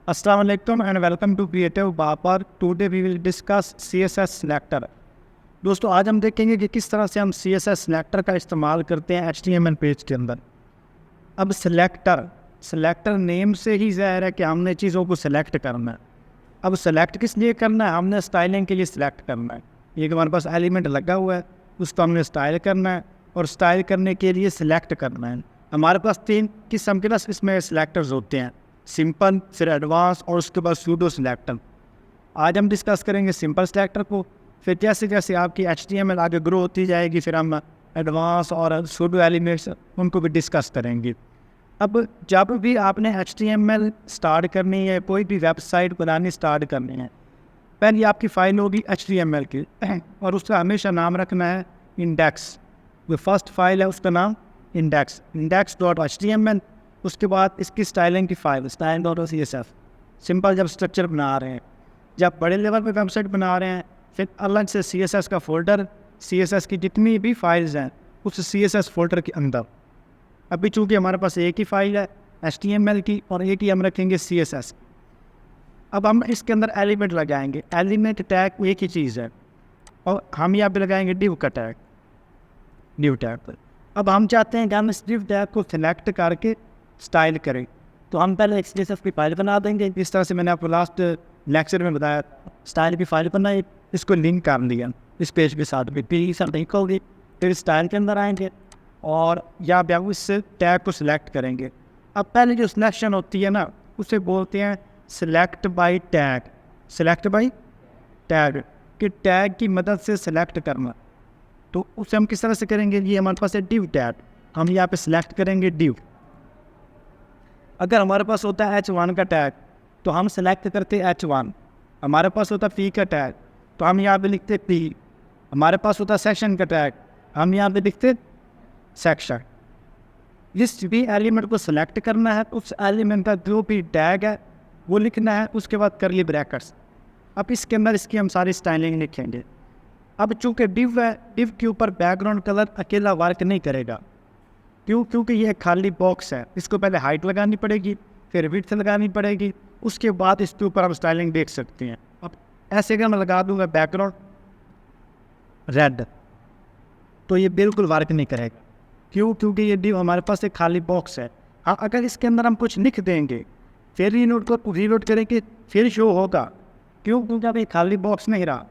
Assalamu alaikum and welcome to Creative Babar. Today we will discuss CSS selector. दोस्तों आज हम देखेंगे कि किस तरह से हम CSS selector का इस्तेमाल करते हैं HTML पेज के अंदर। अब सेलेक्टर नेम से ही ज़ाहिर है कि हमने चीज़ों को सिलेक्ट करना है। अब सेलेक्ट किस लिए करना है? हमने स्टाइलिंग के लिए सिलेक्ट करना है। ये हमारे पास एलिमेंट लगा हुआ है, उसको हमने स्टाइल करना है और स्टाइल करने के लिए सिलेक्ट करना है। हमारे पास 3 किस्म के ना इसमें सिलेक्टर्स होते हैं, सिंपल, फिर एडवांस और उसके बाद सूडो सिलेक्टर। आज हम डिस्कस करेंगे सिंपल सिलेक्टर को, फिर जैसे जैसे आपकी HTML आगे ग्रो होती जाएगी फिर हम एडवांस और सूडो एलिमेंट्स उनको भी डिस्कस करेंगे। अब जब भी आपने HTML स्टार्ट करनी है, कोई भी वेबसाइट बनानी स्टार्ट करनी है, पहले आपकी फ़ाइल होगी HTML की और उसका हमेशा नाम रखना है इंडेक्स। जो फर्स्ट फाइल है उसका नाम index.html। उसके बाद इसकी स्टाइलिंग की फाइल style.css। सिंपल जब स्ट्रक्चर बना रहे हैं, जब बड़े लेवल पे वेबसाइट बना रहे हैं, फिर अलग से CSS का फ़ोल्डर, CSS की जितनी भी फाइल्स हैं उस CSS फ़ोल्डर के अंदर। अभी चूँकि हमारे पास एक ही फाइल है HTML की और एक ही हम रखेंगे CSS। अब हम इसके अंदर एलिमेंट लगाएंगे। एलिमेंट टैग एक ही चीज़ है और हम यहाँ पे लगाएंगे डिव का टैग, डिव टैग पर। अब हम चाहते हैं कि हम इस डिव टैग को सिलेक्ट करके स्टाइल करें, तो हम पहले CSS की फाइल बना देंगे। इस तरह से मैंने आपको लास्ट लेक्चर में बताया, स्टाइल की फाइल बनाई, इसको लिंक कर दिया इस पेज के साथ भी, लिंक होगी। फिर स्टाइल के अंदर आएंगे और यहाँ पे हम इस टैग को सिलेक्ट करेंगे। अब पहले जो सिलेक्शन होती है ना, उसे बोलते हैं select by tag. Select by tag कि टैग की मदद से सिलेक्ट करना। तो उसे हम किस तरह से करेंगे? ये हमारे पास है डिव टैग, हम यहाँ पे सिलेक्ट करेंगे डिव। अगर हमारे पास होता है H1 का टैग तो हम सेलेक्ट करते H1। हमारे पास होता P का टैग तो हम यहाँ पे लिखते P। हमारे पास होता सेक्शन का टैग, हम यहाँ पे लिखते सेक्शन। जिस भी एलिमेंट को सिलेक्ट करना है उस एलिमेंट का जो भी टैग है वो लिखना है, उसके बाद करली ब्रैकेट्स। अब इसके अंदर इसकी हम सारी स्टाइलिंग लिखेंगे। अब चूँकि डिव है, डिव के ऊपर बैकग्राउंड कलर अकेला वर्क नहीं करेगा। क्यों? क्योंकि ये खाली बॉक्स है। इसको पहले हाइट लगानी पड़ेगी, फिर विड्थ लगानी पड़ेगी, उसके बाद इसके ऊपर हम स्टाइलिंग देख सकते हैं। अब ऐसे अगर मैं लगा दूंगा बैकग्राउंड रेड तो ये बिल्कुल वर्क नहीं करेगा। क्यों? क्योंकि ये डिव हमारे पास एक खाली बॉक्स है। हाँ, अगर इसके अंदर हम कुछ लिख देंगे फिर रीलोड करेंगे फिर शो होगा। क्यों? क्योंकि अब ये खाली बॉक्स नहीं रहा,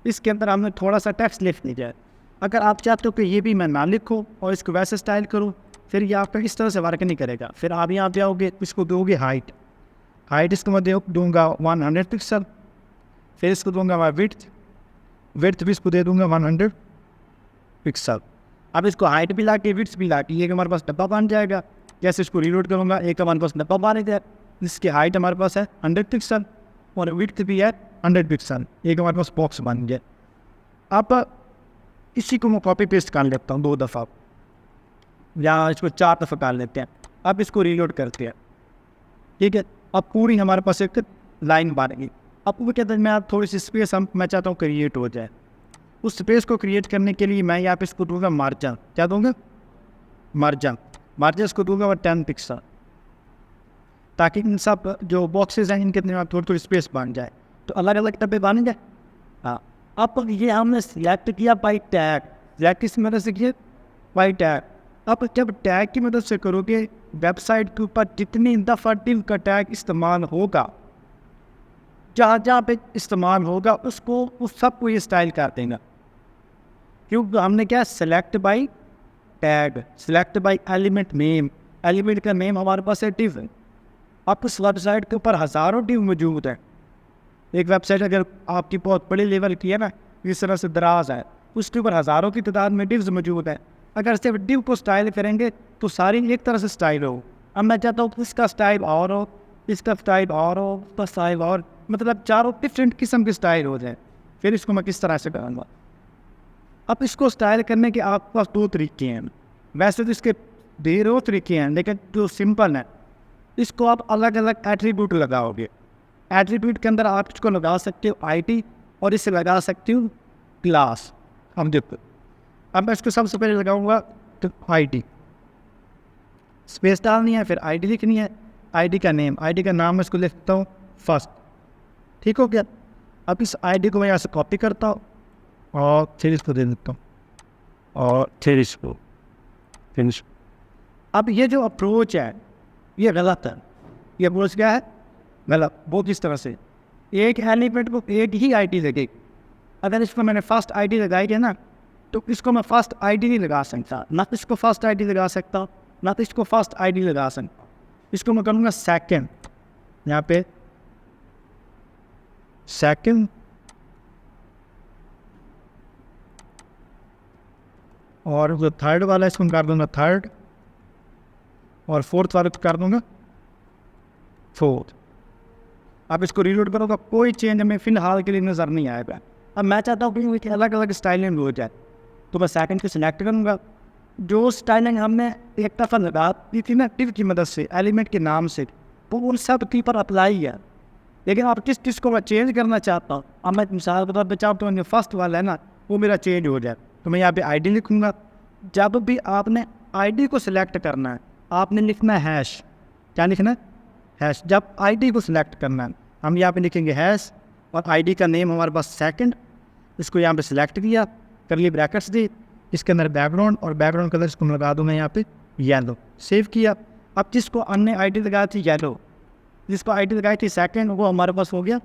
इसके अंदर हमने थोड़ा सा टेक्स्ट लिख लिया है। अगर आप चाहते हो कि ये भी मैं ना लिखूँ और इसको वैसे स्टाइल करूँ, फिर ये आपका इस तरह से वर्क नहीं करेगा। फिर आप यहाँ पे आओगे, इसको दोगे हाइट इसको मैं दूंगा 100 पिक्सल। फिर इसको दूंगा मैं विड्थ भी इसको दे दूंगा 100 पिक्सल। अब इसको हाइट भी ला के विड्थ भी ला के एक हमारे पास डब्बा बन जाएगा। जैसे इसको रीलोड करूँगा एक हमारे पास डब्बा बनेगा, इसकी हाइट हमारे पास है 100 पिक्सल और विड्थ भी है 100 पिक्सल, एक हमारे पास बॉक्स बन गया। अब इसी को मैं कॉपी पेस्ट कर लेता हूँ 2 दफ़ा या इसको 4 दफ़ा कर लेते हैं। अब इसको रीलोड करते हैं, ठीक है। अब पूरी हमारे पास एक लाइन बनेगी। अब वो कहते हैं मैं थोड़ी सी स्पेस मैं चाहता हूँ क्रिएट हो जाए। उस स्पेस को क्रिएट करने के लिए मैं यहाँ पे इसको दूंगा मार्जिन। क्या दूंगा? मार्जिन इसको दूंगा 10 पिक्सल, ताकि इन सब जो बॉक्सेस हैं इनके अंदर थोड़ी थोड़ी स्पेस बन जाए, तो अलग अलग डब्बे बन जाए। हाँ, अब ये हमने सिलेक्ट किया बाई टैग। सिलेक्ट किस मदद से किया? By tag. अब जब टैग की मदद से करोगे, वेबसाइट के ऊपर जितनी दफ़ा डिव का टैग इस्तेमाल होगा, जहाँ जहाँ पे इस्तेमाल होगा उसको उस सबको ये स्टाइल कर देगा। क्योंकि हमने क्या? Select by tag, select by element name. Element का नेम हमारे पास है डिव। अब उस वेबसाइट के ऊपर हज़ारों डिव मौजूद है। एक वेबसाइट अगर आपकी बहुत बड़े लेवल की है ना, इस तरह से दराज है, उसके ऊपर हज़ारों की तादाद में डिव्स मौजूद है। अगर सिर्फ डिव को स्टाइल करेंगे तो सारी एक तरह से स्टाइल हो। अब मैं चाहता हूँ इसका स्टाइल और हो, इसका स्टाइल और हो, उसका स्टाइल और, मतलब चारों डिफरेंट किस्म के स्टाइल हो जाए। फिर इसको मैं किस तरह से करूँगा? अब इसको स्टाइल करने के आपके पास 2 तरीके हैं। वैसे तो इसके ढेरों तरीके हैं, लेकिन जो सिंपल है, इसको आप अलग अलग एट्रीब्यूट लगाओगे। एट्रीब्यूट के अंदर आप इसको लगा सकते हो ID और इसे लगा सकते हो क्लास। हम देखो, अब मैं इसको सबसे पहले लगाऊंगा तो ID, स्पेस डालनी है, फिर ID लिखनी है। आईडी का नेम, आईडी का नाम मैं इसको लिखता हूँ फर्स्ट। ठीक हो गया। अब इस आईडी को मैं यहाँ से कॉपी करता हूँ और फिर इसको दे देता हूँ और फिर इसको फिनिश। अब ये जो अप्रोच है ये गलत है। ये अप्रोच क्या है? गलत। वो किस तरह से? एक एलिमेंट को एक ही आईडी लगेगी। अगर इसको मैंने फर्स्ट आईडी लगाई है ना, तो इसको मैं फर्स्ट आईडी नहीं लगा सकता, ना तो इसको फर्स्ट आईडी लगा सकता, ना तो इसको फर्स्ट आईडी लगा सकता। इसको मैं करूँगा सेकंड, यहाँ पे सेकंड, और जो थर्ड वाला इसको कर दूंगा थर्ड, और फोर्थ वाले को कर दूंगा फोर्थ। अब इसको रीलोड करोगे, कोई चेंज हमें फिलहाल के लिए नज़र नहीं आएगा। अब मैं चाहता हूँ कि अलग अलग स्टाइलिंग हो जाए, तो मैं सेकंड को सिलेक्ट करूँगा। जो स्टाइलिंग हमने एक दफ़ा लगा दी थी ना टिप की मदद से, एलिमेंट के नाम से, वो उन सब की पर अप्लाई है। लेकिन आप किस चीज़ को मैं चेंज करना चाहता हूँ, अब मैं मिसाल के तौर पर चाहता हूँ जो फर्स्ट वाला है ना वो मेरा चेंज हो जाए, तो मैं यहाँ पे आईडी लिखूँगा। जब भी आपने आईडी को सिलेक्ट करना है, आपने लिखना है हैश। क्या लिखना है? हैश। जब आईडी को सिलेक्ट करना है, हम यहाँ पे लिखेंगे हैश, और आईडी का नेम हमारे पास सेकंड। इसको यहाँ पे सिलेक्ट किया, करली ब्रैकेट्स दी, इसके अंदर बैकग्राउंड, और बैकग्राउंड कलर इसको लगा दूँगा यहाँ पे येलो। सेव किया। अब जिसको हमने आईडी लगाई थी येलो, जिसको आईडी लगाई थी सेकंड, वो हमारे पास हो गया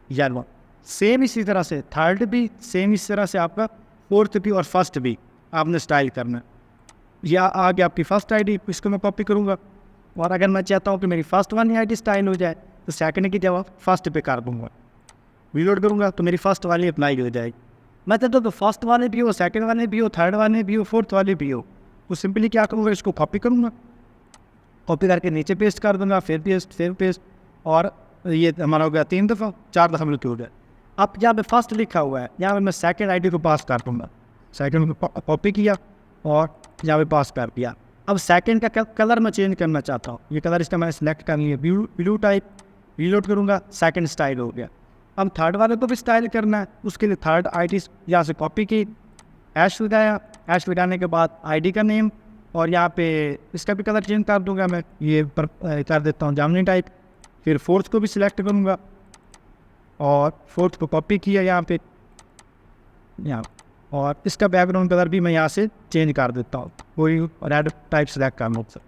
येलो। सेम इसी तरह से थर्ड भी, सेम इसी तरह से आपका फोर्थ भी और फर्स्ट भी आपने स्टाइल करना है। या आगे आपकी फ़र्स्ट आईडी, इसको मैं कॉपी करूँगा, और अगर मैं चाहता हूँ कि मेरी फर्स्ट वाली आईडी स्टाइल हो जाए, तो सेकंड की जगह फर्स्ट पे कर दूँगा। रीलोड करूँगा तो मेरी फर्स्ट वाली अप्लाई हो जाएगी। मैं चाहता हूँ तो फर्स्ट वाले भी हो, सेकंड वाले भी हो, थर्ड वाले भी हो, फोर्थ वाले भी हो, तो सिंपली क्या करूँगा, इसको कॉपी करूँगा, कॉपी करके नीचे पेस्ट कर दूँगा, फिर पेस्ट, और ये हमारा हो गया 3 दफ़ा, 4 दफ़ा मिलकर हो गया। अब यहाँ पे फर्स्ट लिखा हुआ है, यहाँ पे मैं सेकंड आईडी को पास कर दूँगा, सेकंड को कॉपी किया और यहाँ पे पास कर दिया। अब सेकंड का कलर मैं चेंज करना चाहता हूँ, ये कलर इसका मैंने सेलेक्ट कर लिया, ब्लू टाइप। रीलोड करूँगा, सेकंड स्टाइल हो गया। अब थर्ड वाले को भी स्टाइल करना है, उसके लिए थर्ड आईडी यहाँ से कॉपी की, ऐश लगाया, ऐश लगाने के बाद आईडी का नेम, और यहाँ पे इसका भी कलर चेंज कर दूँगा मैं, ये पर कर देता हूँ जामनी टाइप। फिर फोर्थ को भी सिलेक्ट करूँगा और फोर्थ को कॉपी किया यहाँ पे, यहाँ, और इसका बैकग्राउंड कलर भी मैं यहाँ से चेंज कर देता हूँ, कोई रेड टाइप सेलेक्ट करना होता।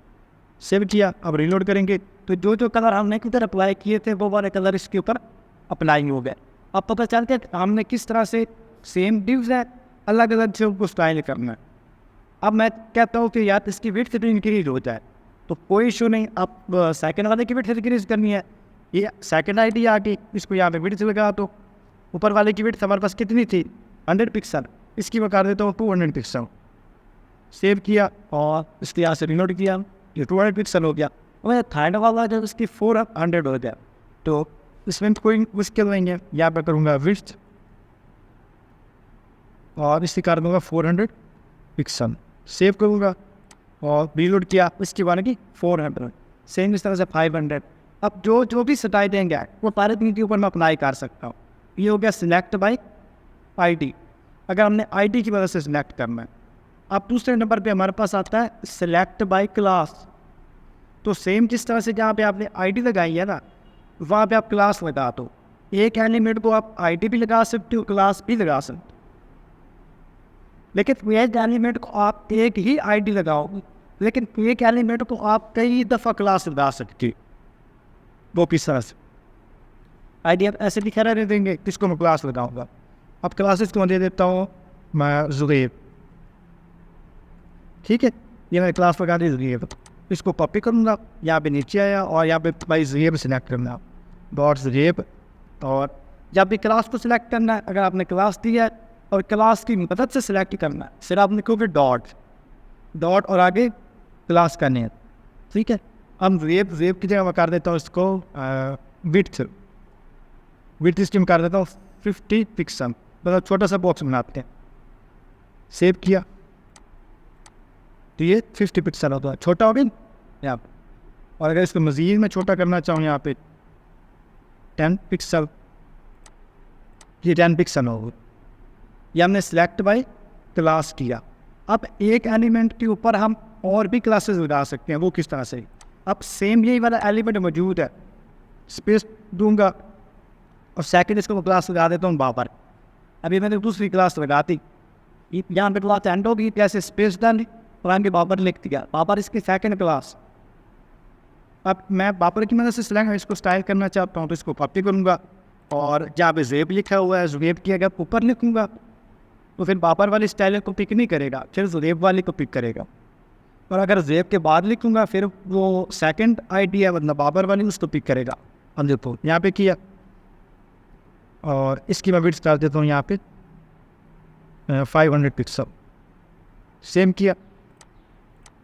सेव किया। अब रीलोड करेंगे तो जो जो कलर हमने किधर अप्लाई किए थे वो वाले कलर इसके ऊपर अप्लाई हो गए। अब पता चलता है हमने किस तरह से सेम डिव्स है अलग अलग से उनको स्टाइल करना है। अब मैं कहता हूँ कि यार इसकी विड्थ भी इंक्रीज हो जाए, तो कोई इशू नहीं। अब सेकंड वाले की विड्थ इंक्रीज करनी है, ये सेकंड आईडी आ गई, इसको यहाँ पे विड्थ लगा दो। ऊपर वाले की विड्थ हमारे पास कितनी थी? 100 पिक्सल, इसकी मैं कर देता हूँ 200 पिक्सल। सेव किया और इसके यहाँ से रीलोड किया, ये 200 पिक्सल हो गया। और थर्ड वाला जब इसकी 400 हो गया, तो इसमें कोई मुश्किल नहीं है, यहाँ पर करूँगा विड्थ और इसकी कर दूँगा 400 पिक्सल। सेव करूँगा और रीलोड किया, इसकी वाले की 400, सेम इस तरह से 500। अब जो भी स्टाइल देंगे वो सारे तीन के ऊपर मैं अप्लाई कर सकता हूँ। ये हो गया सिलेक्ट बाई आईडी, अगर हमने आईडी की वजह से सिलेक्ट करना है। अब दूसरे नंबर पे हमारे पास आता है सिलेक्ट बाई क्लास। तो सेम जिस तरह से जहाँ पे आपने आईडी लगाई है ना, वहाँ पे आप क्लास लगा दो। एक एलिमेंट को आप आईडी भी लगा सकते हो, क्लास भी लगा सकते हो, लेकिन एक एलिमेंट को आप एक ही आईडी लगाओगे, लेकिन एक एलिमेंट को आप कई दफ़ा क्लास लगा सकते हो। वो किस तरह से? आईडी आप ऐसे लिखा रहने देंगे, किसको मैं क्लास लगाऊंगा। अब क्लासेस को दे देता हूँ मैं ज़ुगैब, ठीक है, ये मैंने क्लास लगा दी ज़ुगैब। इसको कॉपी करूँगा, यहाँ पे नीचे आया और यहाँ पे भाई ज़ुगैब सेलेक्ट करना, डॉट ज़ुगैब। और जब भी क्लास को सिलेक्ट करना है, अगर आपने क्लास दी है और क्लास की मदद से सिलेक्ट करना है, फिर आपने लिखोगे डॉट और आगे क्लास का नेम, ठीक है। अब ज़ुगैब की जगह मैं कर देता हूँ इसको विड्थ इसकी मैं कर देता हूँ 50 पिक्सल, मतलब छोटा सा बॉक्स बनाते हैं। सेव किया तो ये 50 पिक्सल होता है, छोटा हो गया यहाँ पे। और अगर इसको मज़ीद में छोटा करना चाहूँ, यहाँ पे 10 पिक्सल, ये 10 पिक्सल होगा। ये हमने सिलेक्ट बाय क्लास किया। अब एक एलिमेंट के ऊपर हम और भी क्लासेस लगा सकते हैं। वो किस तरह से? अब सेम यही वाला एलिमेंट मौजूद है, स्पेस दूंगा और सेकंड इसको क्लास लगा देता हूँ बाबर। अभी मैंने दूसरी क्लास लगाती, यहाँ पे क्लास एंड होगी, जैसे स्पेस डन और आगे बाबर लिख दिया, बाबर इसकी सेकंड क्लास। अब मैं बाबर की मदद से सिलेक्ट इसको स्टाइल करना चाहता हूँ तो इसको कॉपी करूँगा और जहाँ पे ज़ेब लिखा हुआ है ज़ेब की अगर ऊपर लिखूँगा तो फिर बाबर वाली स्टाइल को पिक नहीं करेगा, फिर ज़ेब वाली को पिक करेगा। और अगर ज़ेब के बाद लिखूँगा फिर वो सेकंड आईडी है मतलब बाबर वाली उसको पिक करेगा। हम देखो यहाँ पे किया और इसकी मैं विड्थ डाल देता हूँ यहाँ पे 500 पिक्सल, सेम किया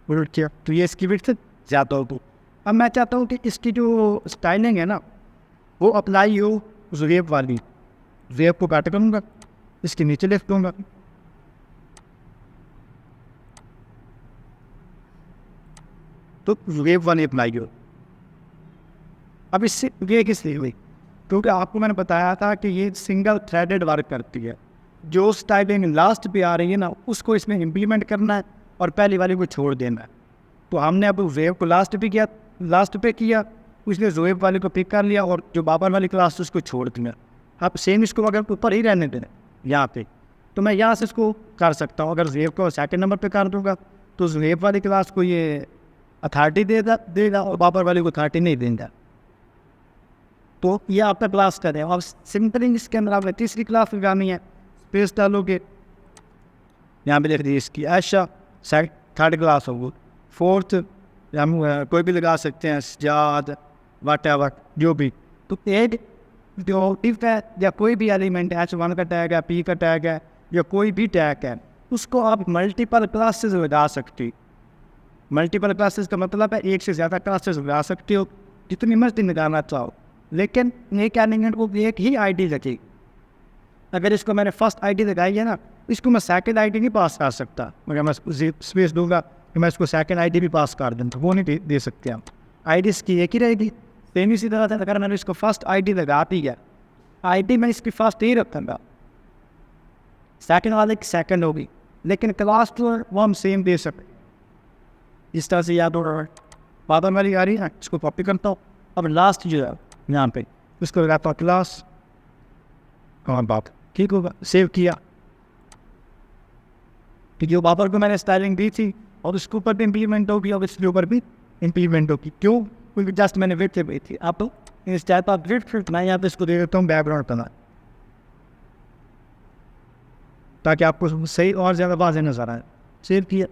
उलट किया तो ये इसकी विड्थ ज़्यादा होगी। अब मैं चाहता हूँ कि इसकी जो स्टाइलिंग है ना वो अप्लाई हो ज़ेब वाली, ज़ेब को काट करूँगा, इसके नीचे लिख दूँगा तो ज़ेब वाली अप्लाई हो। अब इससे ये किस लिए हुई, क्योंकि आपको मैंने बताया था कि ये सिंगल थ्रेडेड वर्क करती है। जो स्टाइलिंग लास्ट पे आ रही है ना उसको इसमें इम्प्लीमेंट करना है और पहली वाली को छोड़ देना है। तो हमने अब ज़ेब को लास्ट पे किया, उसने ज़ेब वाले को पिक कर लिया और जो बाबर वाली क्लास उसको छोड़ दिया। अब सेम इसको अगर ऊपर ही रहने देना यहाँ पे तो मैं यहाँ से इसको कर सकता हूँ। अगर ज़ेब को सेकंड नंबर पे कर दूँगा तो ज़ेब वाली क्लास को ये अथॉरिटी देगा और बाबर वाले को अथॉरिटी नहीं देगा। तो ये आपका क्लास का है। अब सिंपलिंग इसके अंदर आपने तीसरी क्लास लगानी है, स्पेस डालोगे, यहाँ पे लिख दीजिए इसकी ऐशा, थर्ड क्लास होगी, फोर्थ हम कोई भी लगा सकते हैं, सजाद वट जो भी। तो एड जो इफ है या कोई भी एलिमेंट H1 का टैग है, P का टैग है या कोई भी टैग है उसको आप मल्टीपल क्लासेस लगा सकते हो। मल्टीपल क्लासेस का मतलब है एक से ज़्यादा क्लासेस लगा सकते हो जितनी मर्जी लगाना चाहो, लेकिन एक एलिमेंट को एक ही आईडी रखी। अगर इसको मैंने फर्स्ट आईडी लगाई है ना इसको मैं सेकंड आईडी नहीं पास कर सकता, मगर मैं स्पेस दूंगा कि मैं इसको सेकंड आईडी भी पास कर दूँ तो वो नहीं दे सकते हम। आईडी इसकी एक ही रहेगी। सेम इसी तरह से अगर मैंने इसको फर्स्ट आईडी लगा दी है, आईडी मैं इसकी फर्स्ट ही रखूँगा, सेकंड वाले की सेकंड होगी, लेकिन क्लास तो वो हम सेम दे सकते। इस तरह से याद हो रहा है। बादल वाली आ रही है, इसको कॉपी करता हूँ। अब लास्ट जो है यहाँ पे उसको लगाता हूँ क्लास और बात ठीक होगा, सेव किया। तो जो बाबर को मैंने स्टाइलिंग दी थी और उसके ऊपर भी इम्प्लीमेंट होगी और इसके ऊपर भी इम्प्लीमेंट होगी। क्यों? क्योंकि जस्ट मैंने विड्थ से दी थी। आप इस टाइप ऑफ विड्थ मैं यहाँ पे इसको दे देता हूँ बैकग्राउंड बना, ताकि आपको सही और ज़्यादा वाज़ेह नज़र आए। सेव किया।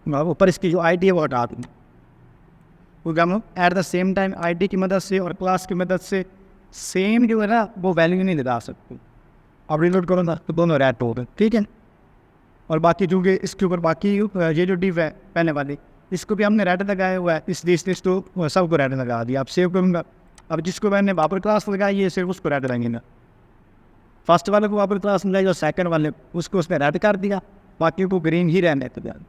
ऊपर इसकी जो आईडी है वो हटा दूँ, क्योंकि हम लोग at the same time ID की मदद से और क्लास की मदद से सेम जो है ना वो वैल्यू नहीं लगा सकते। अब रिलोड करो ना तो दोनों रेड हो गए, ठीक है। और बाकी जो इसके ऊपर बाकी ये जो डिव है पहले वाली इसको भी हमने रेड लगाया हुआ है, इसलिए तो सबको रेड लगा दिया। अब सेव करूँगा। अब जिसको मैंने बाबर क्लास लगाई है सिर्फ उसको रेड लगाएंगे ना, फर्स्ट वाले को बाबर क्लास लगाई और सेकंड वाले उसको उसमें रेड कर दिया, बाकी को ग्रीन ही रहने देते हैं।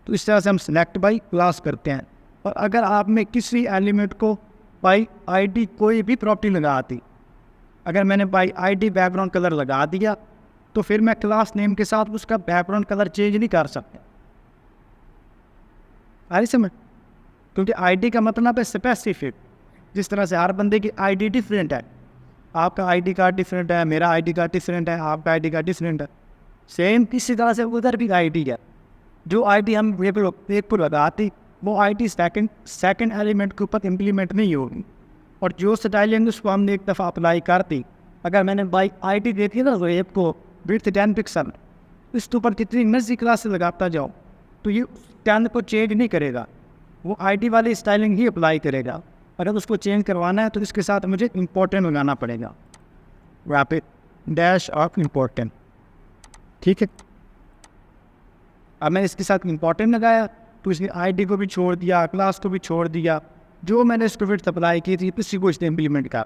तो इस तरह से हम सिलेक्ट बाई क्लास करते हैं। और अगर आप में किसी एलिमेंट को बाई आईडी कोई भी प्रॉपर्टी लगा दी, अगर मैंने बाई आईडी बैकग्राउंड कलर लगा दिया तो फिर मैं क्लास नेम के साथ उसका बैकग्राउंड कलर चेंज नहीं कर सकता। आ रही समझ? क्योंकि आईडी का मतलब है स्पेसिफिक। जिस तरह से हर बंदे की आईडी डिफरेंट है, आपका आईडी कार्ड डिफरेंट है, मेरा आईडी कार्ड डिफरेंट है, आपका आईडी कार्ड डिफरेंट है, सेम इसी तरह से उधर भी आईडी है। जो आईडी हम एक पर लगाती वो आईडी सेकंड एलिमेंट के ऊपर इम्प्लीमेंट नहीं होगी। और जो स्टाइलिंग उसको हमने एक दफ़ा अप्लाई कर दी, अगर मैंने बाई आईडी दे दी ना वेब को विड्थ 10 पिक्सल, इसके ऊपर जितनी मर्जी क्लास लगाता जाओ तो ये 10 को चेंज नहीं करेगा, वो आईडी वाली स्टाइलिंग ही अप्लाई करेगा। अगर उसको चेंज करवाना है तो इसके साथ मुझे इम्पोर्टेंट लगाना पड़ेगा, वहाँ पे डैश ऑफ इम्पोर्टेंट, ठीक है। अब मैंने इसके साथ इम्पोर्टेंट लगाया तो इसने आईडी को भी छोड़ दिया, क्लास को भी छोड़ दिया। जो मैंने इसको विड्थ अप्लाई की थी इसी को इसने इम्प्लीमेंट कर।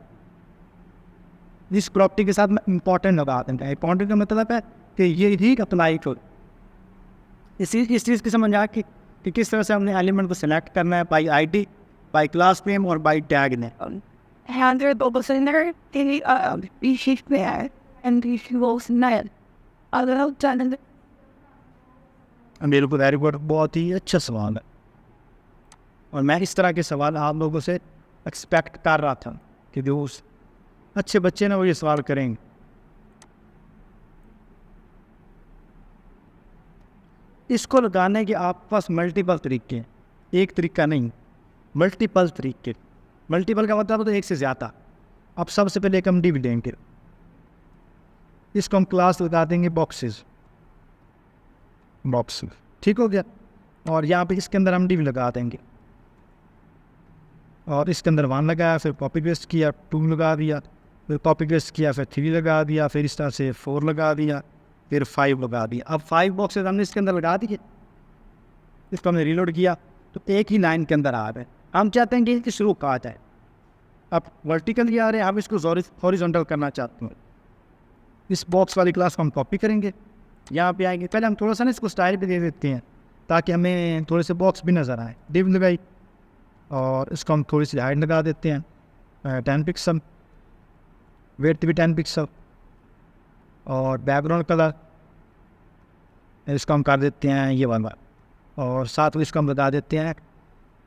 इस प्रॉपर्टी के साथ मैं इम्पोर्टेंट लगा देता है। इम्पोर्टेंट का मतलब है कि ये ही अप्लाई करो। इस चीज़ की समझ आ कि किस तरह से हमने एलिमेंट को सिलेक्ट करना है by ID, by class name और by tag name. and if you was not allowed to मेरे को वेरी गुड, बहुत ही अच्छा सवाल है और मैं इस तरह के सवाल आप लोगों से एक्सपेक्ट कर रहा था कि जो उस अच्छे बच्चे ना वो ये सवाल करेंगे। इसको लगाने के आपके पास मल्टीपल तरीके हैं, एक तरीका नहीं, मल्टीपल तरीके। मल्टीपल का मतलब तो एक से ज़्यादा। अब सबसे पहले एक हम डिव लेंगे, इसको हम क्लास लगा देंगे बॉक्सेस, ठीक हो गया। और यहाँ पे इसके अंदर हम डिव लगा देंगे और इसके अंदर 1 लगाया, फिर कॉपी पेस्ट किया, 2 लगा दिया, फिर कॉपी पेस्ट किया, फिर 3 लगा दिया, फिर इस तरह से 4 लगा दिया, फिर 5 लगा दिया। अब 5 बॉक्सेस हमने इसके अंदर लगा दिए, इसको हमने रीलोड किया तो एक ही लाइन के अंदर आ रहे हैं। हम चाहते हैं कि इसकी शुरू कहा जाए। अब वर्टिकली आ रहे हैं, हम इसको हॉरिजॉन्टल करना चाहते हैं। इस बॉक्स वाली क्लास को हम कॉपी करेंगे, यहाँ पे आएंगे। पहले हम थोड़ा सा ना इसको स्टाइल भी दे देते हैं ताकि हमें थोड़े से बॉक्स भी नज़र आए। डिव लगाई और इसको हम थोड़ी सी हाइट लगा देते हैं 10 पिक्सल, वेट भी 10 पिक्सल, और बैकग्राउंड कलर इसको हम कर देते हैं ये वाला, और साथ में इसको हम लगा देते हैं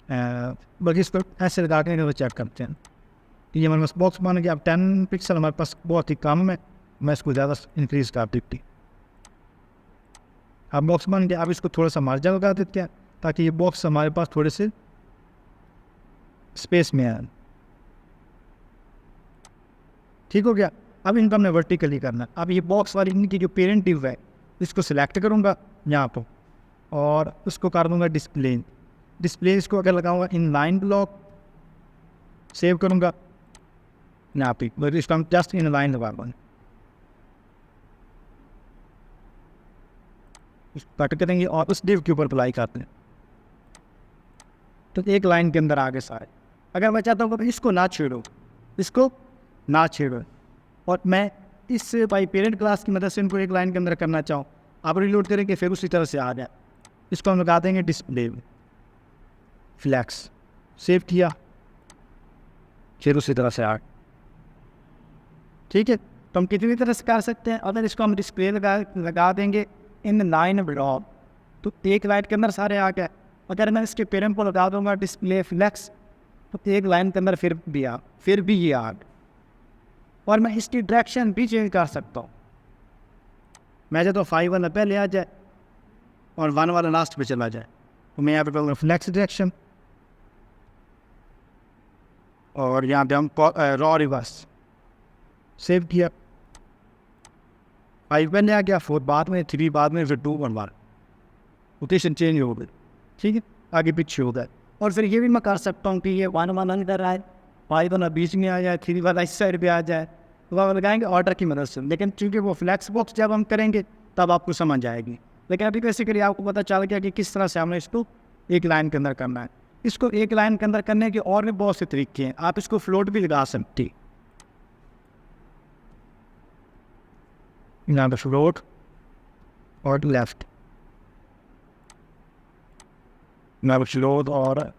बल्कि इसको ऐसे लगा के चेक करते हैं कि ये हमारे पास बॉक्स बन गया। अब 10 पिक्सल हमारे पास बहुत ही कम है, मैं इसको ज़्यादा इंक्रीज़ कर देती। अब बॉक्स बन गया। अब इसको थोड़ा सा मार्जिन लगा देते हैं ताकि ये बॉक्स हमारे पास थोड़े से स्पेस में आए, ठीक हो गया। अब इनको हमने वर्टिकली करना। अब ये बॉक्स वाली इनकी जो पेरेंट डिव है इसको सिलेक्ट करूँगा यहाँ पर और उसको कर दूँगा डिस्प्ले। डिस्प्ले इसको अगर लगाऊंगा इन लाइन ब्लॉक, सेव करूँगा यहाँ पे, बट इसको हम जस्ट इन लाइन लगा दूँगा, कट करेंगे और उस डिव के ऊपर अप्लाई करते हैं तो एक लाइन के अंदर आगे सारे। अगर मैं चाहता हूँ कि इसको ना छेड़ो, इसको ना छेड़ो, और मैं इस भाई पेरेंट क्लास की मदद से इनको एक लाइन के अंदर करना चाहूँ, आप रीलोड करेंगे फिर उसी तरह से आ जाए। इसको हम लगा देंगे डिस्प्ले फ्लैक्स, सेव किया, फिर उसी तरह से आ, ठीक है। तो हम कितनी तरह से कर सकते हैं। अगर इसको हम डिस्प्ले लगा देंगे इन लाइन ब्लॉक तो एक लाइन के अंदर सारे आ गए। अगर मैं इसके पेरेंट को लगा दूंगा डिस्प्ले फ्लैक्स तो एक लाइन के अंदर फिर भी ये आ गया। और मैं इसकी डायरेक्शन भी चेंज कर सकता हूँ। मैं चाहता हूँ 5 वाला पहले आ जाए और 1 वाला लास्ट पे चला जाए, तो मैं यहाँ पे कहूँगा फ्लैक्स डायरेक्शन और यहाँ पे हम रॉ रिवर्स, सेव किया। 5 पहले आ गया, 4 बाद में, 3 बाद में, फिर 2 1 रोटेशन चेंज हो गई, ठीक है, आगे पीछे हो गया। और फिर ये भी मैं कर सकता हूँ कि ये 1 वाला इधर आए, 5 वाला बीच में आ जाए, 3 वाला इस साइड पे आ जाए, तो वह लगाएंगे ऑर्डर की मदद से। लेकिन चूँकि वो फ्लैक्स बॉक्स जब हम करेंगे तब आपको समझ आएगी। लेकिन अभी बेसिकली आपको पता चल गया कि किस तरह से हमने इसको एक लाइन के अंदर करना है। इसको एक लाइन के अंदर करने के और भी बहुत से तरीके हैं। आप इसको फ्लोट भी लगा सकते, यहाँ पे फ्लोट और लेफ्ट, यहाँ पे फ्लोट और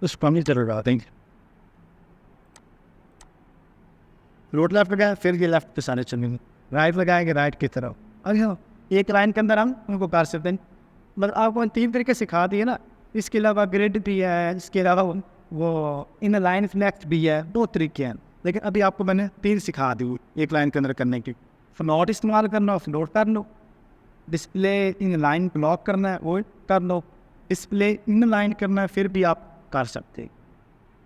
उसको हम इस तरह लगा देंगे। फ्लोट लेफ्ट लगाए, फिर ये लेफ्ट पे सारे चलेंगे, राइट लगाएंगे राइट की तरफ। अगर एक लाइन के अंदर हम उनको कर सकते हैं। मतलब आपको 3 तरीके सिखा दिए ना। इसके अलावा ग्रिड भी है, इसके अलावा वो इन लाइन फ्लैक्स भी है, 2 तरीके हैं। लेकिन अभी आपको मैंने 3 सिखा दी एक लाइन के अंदर करने की। फ्लोट इस्तेमाल करना हो, फ्लोट कर लो। डिस्प्ले इन लाइन ब्लॉक करना है, वो कर लो। डिस्प्ले इन लाइन करना है, फिर भी आप कर सकते हैं।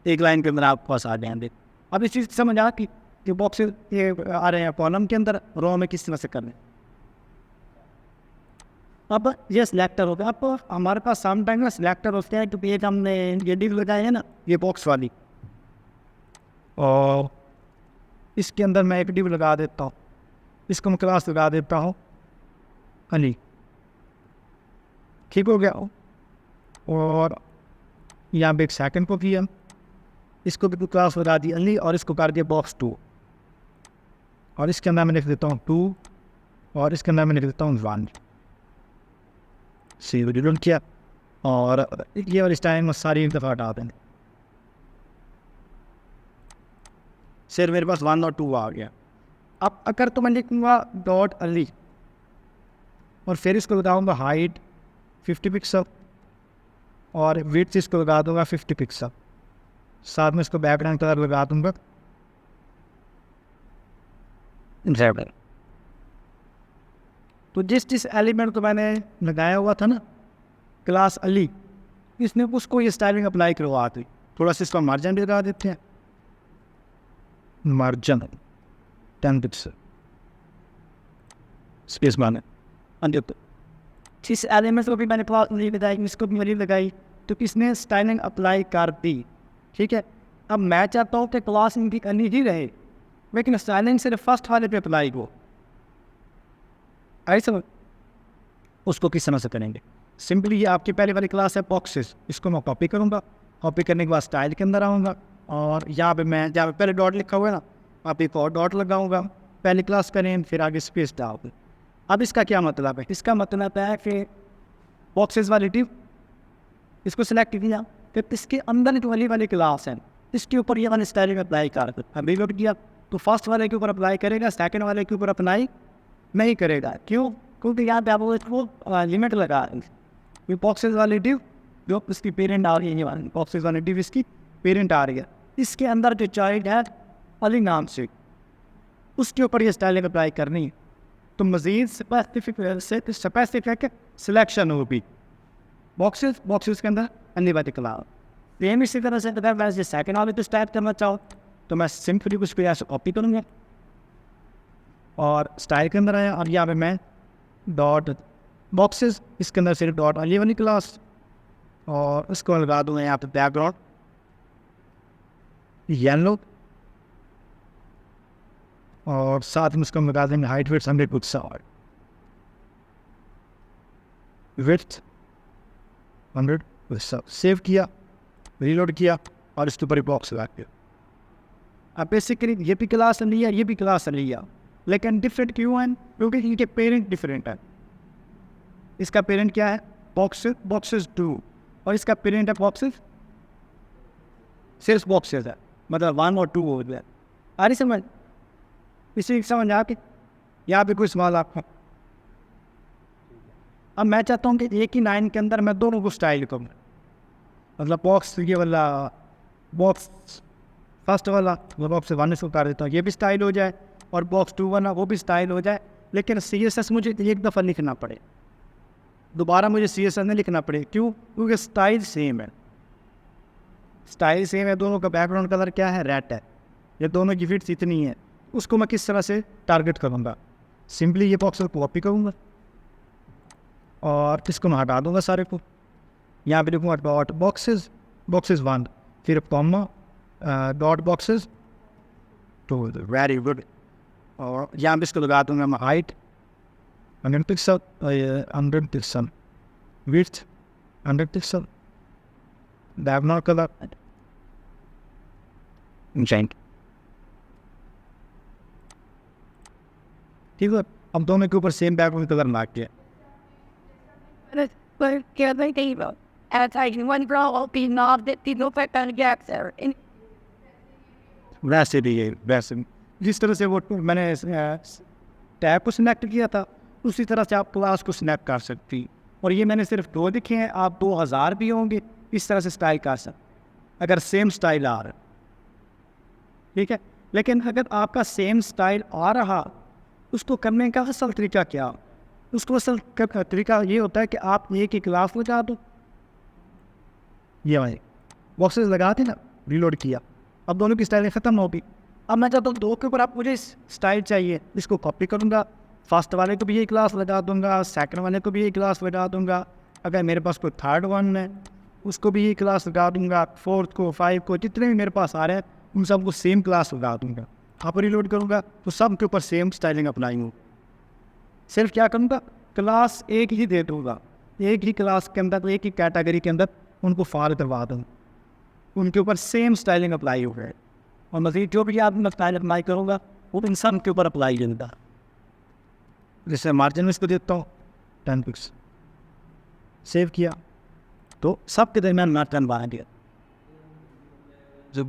एक लाइन के अंदर आपके पास आ जाएंगे। अब इस चीज़ समझ आ कि बॉक्स ये आ रहे हैं कॉलम के अंदर, रो में किस तरह से करने। अब ये सिलेक्टर हो गया। अब हमारे पास सम टाइम ना सिलेक्टर होते हैं, क्योंकि एक हमने ये डिव लगाए है ना, ये बॉक्स वाली, और इसके अंदर मैं एक डिव लगा देता हूँ। इसको मैं क्लास लगा देता हूँ अली, ठीक हो गया। और यहाँ पे एक सेकंड को किया, इसको भी क्लास लगा दी अली, और इसको कर दिया बॉक्स 2, और इसके अंदर मैं लिख देता हूँ 2, और इसके अंदर मैं लिख देता हूँ 1। सेव डिलीट किया, और ये और इस टाइम सारी एक दफ़ा हटा देंगे। सिर्फ मेरे पास 1 और 2 आ गया। अब अगर तो मैं लिखूँगा डॉट अली और फिर इसको लगाऊंगा हाइट 50 पिक्सल और विड्थ इसको लगा दूंगा 50 पिक्सल, साथ में इसको बैकग्राउंड कलर लगा दूंगा रेड। तो जिस एलिमेंट को मैंने लगाया हुआ था ना क्लास अली, इसने उसको ये स्टाइलिंग अप्लाई करवा दी। थोड़ा सा इसका मार्जिन भी लगा देते हैं, मार्जिन 10 पिक्सल स्पेस माने जिस एलिमेंट को भी मैंने क्लास अली लगाई, इसको भी अली लगाई, तो इसने स्टाइलिंग अप्लाई कर दी। ठीक है, अब मैं चाहता हूँ कि क्लास इनकी अली ही रहे, लेकिन स्टाइलिंग सिर्फ फर्स्ट वाले पे अप्लाई हो। आई समझ? उसको किस तरह से करेंगे? सिंपली ये आपकी पहले वाली क्लास है बॉक्सेस, इसको मैं कॉपी करूँगा। कॉपी करने के बाद स्टाइल के अंदर आऊँगा और यहाँ पे मैं जहाँ पे पहले डॉट लिखा हुआ है ना, आप एक और डॉट लगाऊँगा। पहली क्लास करें, फिर आगे स्पेस डाल। अब इसका क्या मतलब है? इसका मतलब है कि बॉक्सेस वाली टिप इसको सिलेक्ट किया, फिर इसके अंदर जो वाली क्लास है इसके ऊपर ये वाली स्टाइलिंग अप्लाई कर दो। अभी लोड किया तो फर्स्ट वाले के ऊपर अप्लाई करेगा, सेकंड वाले के ऊपर अप्लाई नहीं करेगा। क्यों? क्योंकि यहाँ पे आप वो लिमिट लगा रहे। बॉक्सेस वाली टिप जो इसकी पेरेंट आ रही है, ये वाली बॉक्सेस वाली टिप इसकी पेरेंट आ रही है, इसके अंदर जो चाइल्ड है अली नाम से, उसके ऊपर ये स्टाइलिंग अप्लाई करनी है। तो मज़ीद स्पेसिफिक सिलेक्शन होगी बॉक्सेस के अंदर अन्य वाली क्लास। सेम इसी तरह से अगर मैं सेकंड वाले पे टाइप करना चाहूँ तो मैं सिंपली कुछ पे ऐसे कॉपी करूँगा और स्टाइल के अंदर आया और यहाँ पे मैं डॉट बॉक्सेस, इसके अंदर सिर्फ डॉट अली वाली क्लास और इसको लगा दूँगा यहाँ पे बैकग्राउंड येलो और साथ में उसको लगा देंगे height width 100 pixel, width 100 pixel. Save किया, रीलोड किया और इसके ऊपर बॉक्स लगा दिया। अब बेसिकली ये भी क्लास लिया, ये भी क्लास लिया, लेकिन डिफरेंट क्यों है? क्योंकि इनके पेरेंट डिफरेंट है। इसका पेरेंट क्या है? बॉक्सेस 2 और इसका पेरेंट है बॉक्सेस, सिर्फ बॉक्सेस है, मतलब 1 और 2 हो गया। आ रही समझ? इसी समझ आपके यहाँ पे कोई सवाल आपका? अब मैं चाहता हूँ कि एक ही लाइन के अंदर मैं दोनों को स्टाइल करूँ, मतलब बॉक्स ये वाला बॉक्स फर्स्ट वाला बॉक्स 1 इसको कर देता हूँ, ये भी स्टाइल हो जाए, और बॉक्स 2 वाला वो भी स्टाइल हो जाए। लेकिन CSS मुझे एक दफ़ा लिखना पड़े, दोबारा मुझे CSS नहीं लिखना पड़े। क्यों? क्योंकि स्टाइल सेम है, स्टाइल सेम है, दोनों का बैकग्राउंड कलर क्या है? रेड है, ये दोनों की फिट्स इतनी है। उसको मैं किस तरह से टारगेट करूँगा? सिंपली ये बॉक्स को कॉपी करूँगा और इसको मैं हटा दूँगा सारे को। यहाँ पे लिखूँगा डॉट बॉक्सेस 1, फिर comma dot boxes 2, very good. और यहाँ पे इसको लगा दूँगा मैं height 100 pixel, 100 pixel, width 100 pixel, background colour जेंट। ठीक है, अब दोनों के ऊपर सेम बैकग्राउंड कलर मार के वैसे भी है, वैसे जिस तरह से वो मैंने टैब को सिलेक्ट किया था उसी तरह से आप क्लास को सिलेक्ट कर सकती। और ये मैंने सिर्फ 2 लिखे हैं, आप 2000 भी होंगे इस तरह से स्टाइल कर सकते अगर सेम स्टाइल आ रहा है। ठीक है, लेकिन अगर आपका सेम स्टाइल आ रहा, उसको करने का असल तरीका क्या? उसको असल तरीका ये होता है कि आप एक ही क्लास लगा दो, ये भाई बॉक्सेस लगा थे ना, रीलोड किया, अब दोनों की स्टाइल ख़त्म होगी। अब मैं चाहता हूँ 2 के ऊपर आप मुझे स्टाइल चाहिए, इसको कॉपी करूँगा, फर्स्ट वाले को भी यही क्लास लगा दूँगा, सेकंड वाले को भी यही क्लास लगा दूँगा, अगर मेरे पास कोई थर्ड वन है उसको भी यही क्लास लगा दूँगा, 4th को 5 को जितने भी मेरे पास आ रहे हैं उन सबको सेम क्लास लगा दूँगा। आप रीलोड करूँगा तो सब के ऊपर सेम स्टाइलिंग अप्लाई होगी। सिर्फ क्या करूँगा? क्लास एक ही दे दूँगा, एक ही क्लास के अंदर, एक ही कैटेगरी के अंदर उनको फाल करवा दूँगा, उनके ऊपर सेम स्टाइलिंग अप्लाई हो गए। और मज़ीद जो भी आप स्टाइल अप्लाई करूँगा वो इन सब के ऊपर अप्लाई होगा। जैसे मार्जिन में इसको देता हूँ 10 पिक्स, सेव किया तो सब के दरमियान मार्जिन बना दिया। जो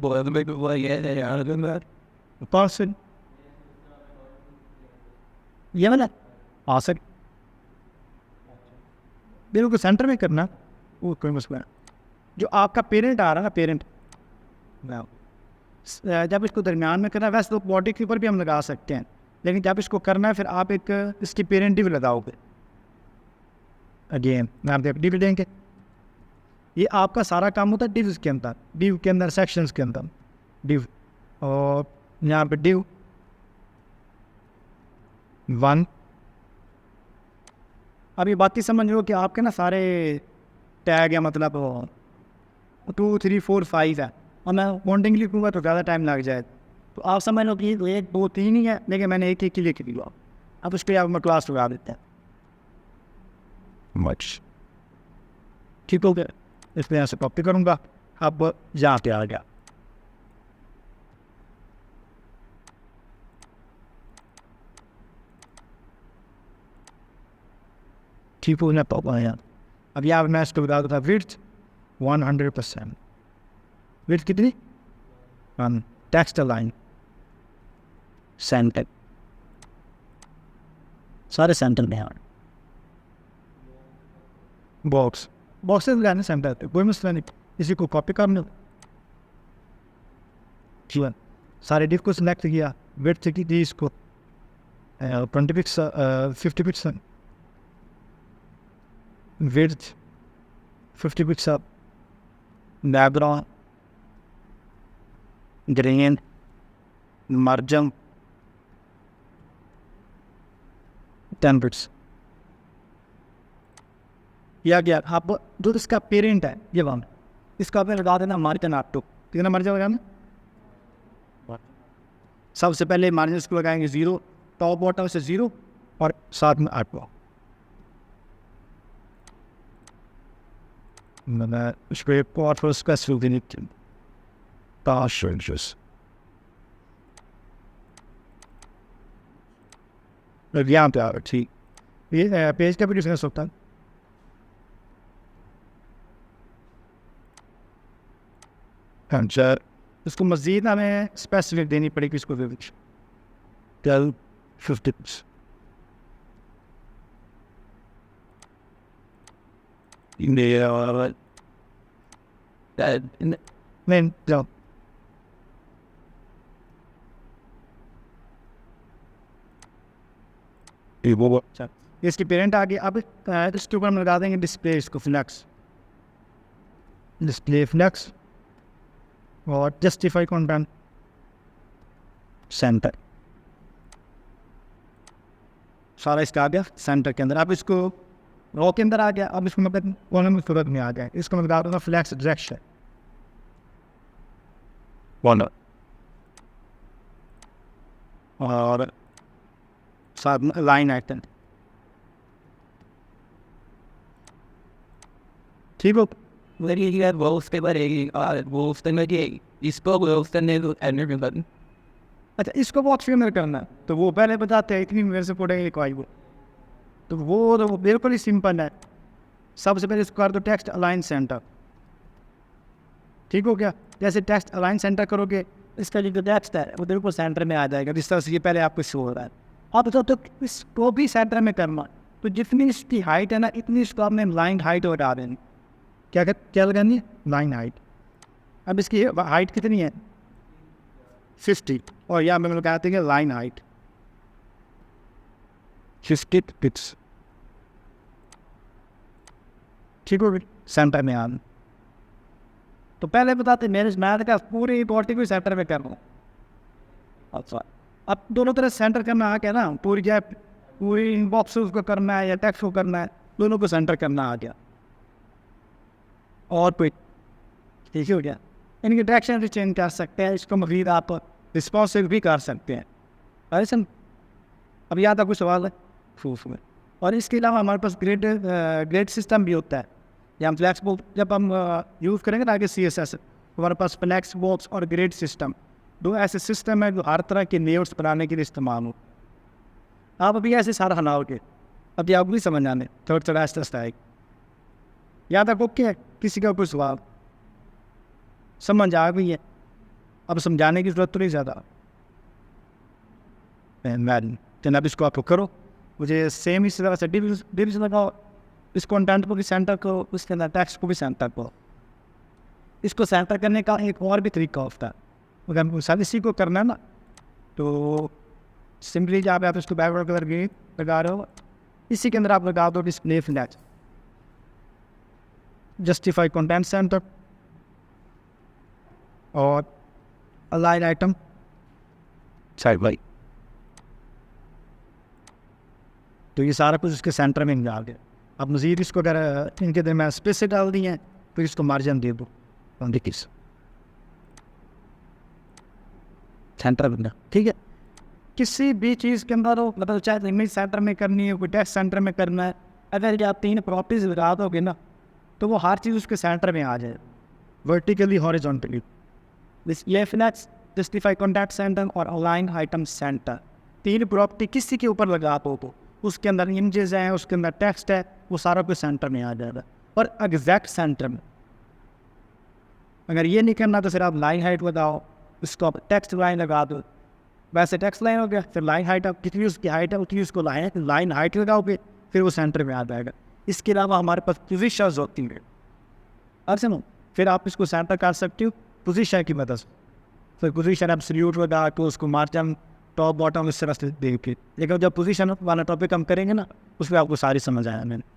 परसेंट ये वाला आ सक बिल्कुल सेंटर में करना, वो कोई मसला नहीं। जो आपका पेरेंट आ रहा है ना, पेरेंट जब इसको दरमियान में करना है, वैसे तो बॉडी के ऊपर भी हम लगा सकते हैं, लेकिन जब इसको करना है फिर आप एक इसकी पेरेंट भी लगाओगे। अगेन मैं आप डिव देंगे, ये आपका सारा काम होता है डिव्स के अंदर, डिव के अंदर, सेक्शंस के अंदर डिव, और यहाँ पे डिव 1। अब ये बात ही समझ लो कि आपके ना सारे टैग या मतलब 2 3 4 5 है, और मैं काउंटिंग लिखूँगा तो ज़्यादा टाइम लग जाए, तो आप समझ लो कि 1 2 3 ही है, लेकिन मैंने एक ही लिख दिया। अब उस पर आप मैं क्लास लगा देते हैं मच, ठीक हो गया। इसमें यहाँ से कॉपी करूँगा, अब यहाँ पे आ गया। ठीक हो ना पापा यार। अब यहाँ मैं इसको बता दूँ, विड्थ 100%, विड्थ कितनी, टेक्स्ट लाइन सेंटर, सारे सेंटर में हैं। बॉक्स बॉक्सेस लगाने सेंटर पे कोई मसला नहीं, इसी को कॉपी कर लो। ठीक है, सारे डिव को सिलेक्ट किया, विड्थ की थी इसको 50 pixel, width 50 pixel, background grain, margin 10 pixel. या गया आप जो इसका पेरेंट है ये वन, इसका आपने लगा देना मार्जिन आप टू, कितना मार्जिन लगाना, सबसे पहले मार्जिन इसको लगाएंगे 0, टॉप बॉटम से 0 और साथ में 8 मैंने उसको एक और फिर उसका यहाँ पे आ रहा। ठीक, ये पेज का भी डिफरेंस होता है। अच्छा, इसको मज़ीद हमें स्पेसिफिक देनी पड़ेगी, इसको 50 नहीं जाओ। अच्छा, इसकी पेरेंट आ गई। अब इसके ऊपर हम लगा देंगे डिस्प्ले, इसको फ्लैक्स, डिस्प्ले फ्लैक्स और जस्टिफाई कंटेंट सेंटर, सारा इसका आ गया सेंटर के अंदर। अब इसको रो के अंदर आ गया। अब इसको मतलब कॉलम की सूरत में आ गया, इसको मैं लगा दूँगा फ्लैक्स डायरेक्शन कॉलम, और साथ में लाइन आइटम। ठीक हो, अच्छा इसको बॉक्स के अंदर करना है तो वो पहले बताते हैं, इतनी मेरे से कोडिंग लिखवाई वो, तो वो बिल्कुल ही सिंपल है। सबसे पहले इसको कर दो टेक्स्ट अलाइन सेंटर, ठीक हो गया। जैसे टेक्स्ट अलाइन सेंटर करोगे, इसका जो टेक्स्ट है वो बिल्कुल सेंटर में आ जाएगा, जिस तरह से ये पहले आपको शो हो रहा है। आप तो इसको भी सेंटर में करना, तो जितनी इसकी हाइट है ना, इतनी इसको आपने लाइन हाइट बढ़ा देनी। क्या लगानी है, लाइन हाइट। अब इसकी हाइट कितनी है, 50, और यहाँ में लगाते हैं लाइन हाइट 50 पिक्स, ठीक हो गई। सेंटर में आना, तो पहले बताते मेरे मैथ का पूरी बॉडी को सेंटर में करना। अच्छा, अब दोनों तरह सेंटर करना आ गया ना, पूरी बॉक्स को करना है या टेक्स्ट को करना है, दोनों को सेंटर करना आ गया। और कोई ठीक हो गया। इनकी डायरेक्शन भी चेंज कर सकते हैं, इसको मज़ीद आप रिस्पॉन्सिव भी कर सकते हैं। ऐसा अब यहाँ तक कोई सवाल है प्रूफ में। और इसके अलावा हमारे पास ग्रेड सिस्टम भी होता है, या हम फ्लैक्स बॉक्स जब हम यूज़ करेंगे ना आगे CSS, हमारे पास फ्लैक्स बॉक्स और ग्रेड सिस्टम, दो ऐसे सिस्टम है जो हर तरह के लेआउट्स बनाने के लिए इस्तेमाल हो। आप अभी ऐसे सारा हलाओगे, अभी आपको भी समझ आने थोड़ा आहिस्ता आएगी। यहाँ तक ओके है, किसी का कोई सवाल समझ आ गई है? अब समझाने की जरूरत तो नहीं ज़्यादा। अब इसको आप करो। मुझे सेम इसी तरह से डिविजन लगाओ, इस कंटेंट को भी सेंटर को, उसके अंदर टेक्स्ट को भी सेंटर को। इसको सेंटर करने का एक और भी तरीका होता है, अगर सब इसी को करना है ना, तो सिंपली जहाँ पे आप इसको बैकवर्ड कलर ग्रीन लगा रहे हो, इसी के अंदर आप लगा दो display flag, justify content centre और अलाइन आइटम साइड बाई। तो ये सारा कुछ उसके सेंटर में आ गया। अब मज़ीद इसको अगर इनके अंदर मैं स्पेस से डाल दी है, तो इसको मार्जिन दे दो सेंटर बंदा, ठीक है। किसी भी चीज़ के अंदर हो, मतलब चाहे इमेज सेंटर में करनी है, कोई टेक्स्ट सेंटर में करना है, अगर आप 3 प्रॉपर्टीज लगा दोगे ना, तो वो हर चीज़ उसके सेंटर में आ जाए, वर्टिकली हॉरिजॉन्टली। दिस ये फिनेक्स, जस्टिफाई कॉन्टैक्ट सेंटर और अलाइन आइटम सेंटर, 3 प्रॉपर्टी किसी के ऊपर लगा दो तो उसके अंदर इमेजेस हैं, उसके अंदर टेक्स्ट है, वो सारा कुछ सेंटर में आ जाएगा, और एग्जैक्ट सेंटर में। अगर ये नहीं करना तो फिर आप लाइन हाइट लगाओ, उसको आप टेक्स्ट लाइन लगा दो, वैसे टेक्स्ट लाइन हो गया, फिर लाइन हाइट, आप कितनी उसकी हाइट है उतनी उसको लाइन हाइट लगाओगे, फिर वो सेंटर में आ जाएगा। इसके अलावा हमारे पास पोजीशंस होती हैं, अब सुनो, फिर आप इसको सेंटर कर सकते हो पोजीशन की मदद से। फिर पोजीशन एब्सोल्यूट लगा तो उसको मार्जिन टॉप बॉटम इस तरह से देख के, लेकिन जब पोजीशन वाला टॉपिक हम करेंगे ना, उसमें आपको सारी समझ आया मैंने।